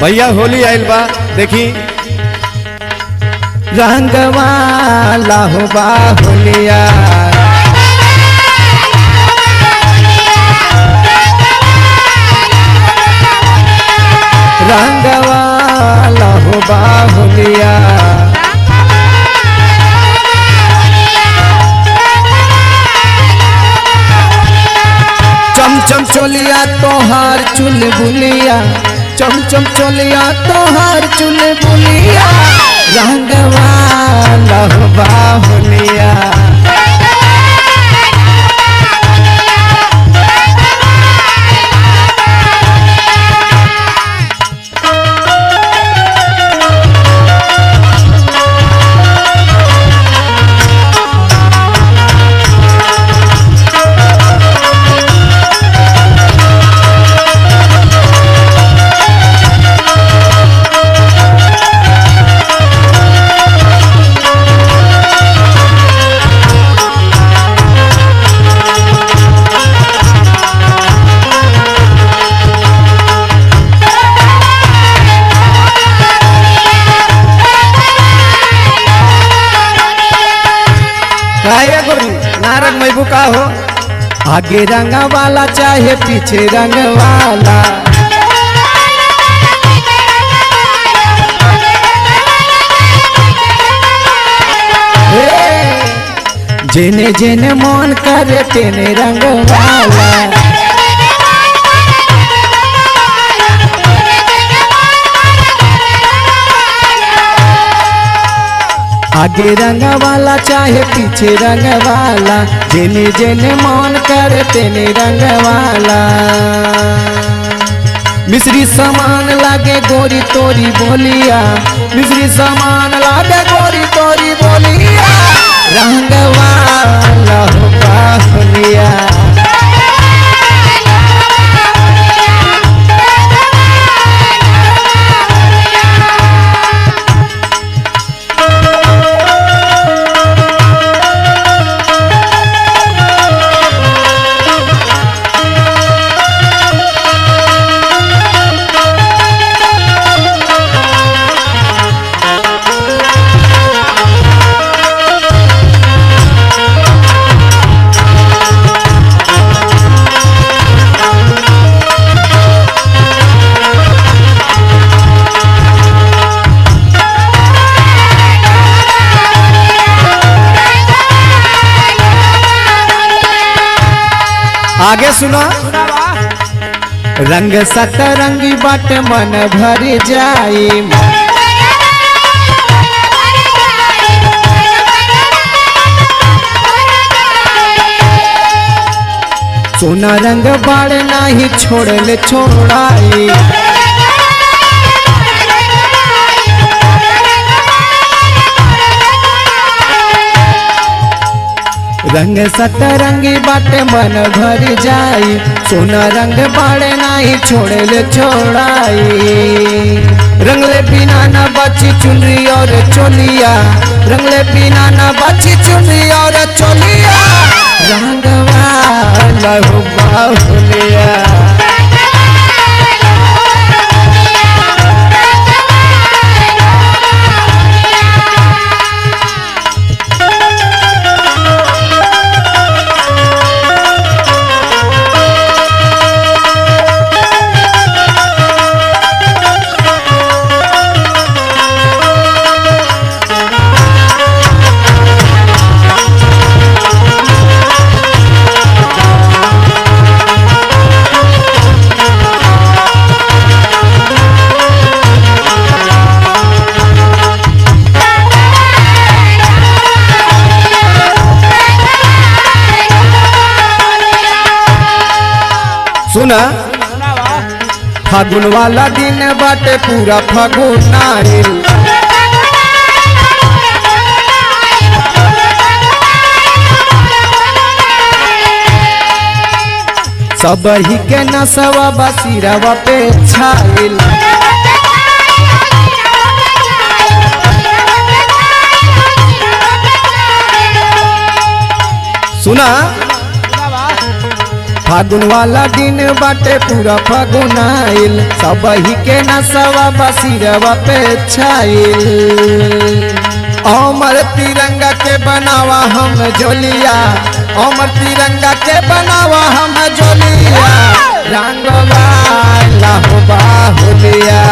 भैया होली आइल बा देखी रंगवाला हो बा होलिया रंगवाला हो बा होलिया चमचम चोलिया तोहार चुल बुलिया चमचम चोलिया तोहार चुल बुलिया रंगवाला हो बा होलिया नारंग मैबू का हो आगे रंग वाला चाहे पीछे रंग वाला जेने जेने मन करे तेने रंग वाला आगे रंग वाला चाहे पीछे रंग वाला जेने जेने मन करे तेने रंग वाला मिश्री समान लागे गोरी तोरी बोलिया मिश्री समान लागे गोरी तोरी बोलिया रंग वाला हो बा होलिया आगे सुना रंग सतरंगी बट मन भर जाई सोना रंग बाड़ नहीं छोड़ले छोड़ाई रंग सतरंगी बाटे मन भर जाई सोना रंग बाड़े नहीं छोड़ले छोड़ाई रंगले बिना न बची चुनरी और चोलिया रंगले बिना न बची चुनरी और चोलिया रंगवाला हो बा होलिया सुना फागुन वाला दिन बाटे पूरा फागुन आइल सब ही के नसवा बसीरवा पे छाइल सुना फागुन वाला दिन बाटे पूरा फागुन आइल सब ही के नसवा बसीरवा पे छाइल अमर तिरंगा के बनावा हम जोलिया अमर तिरंगा के बनावा हम जोलिया रंगवा लहबा होलिया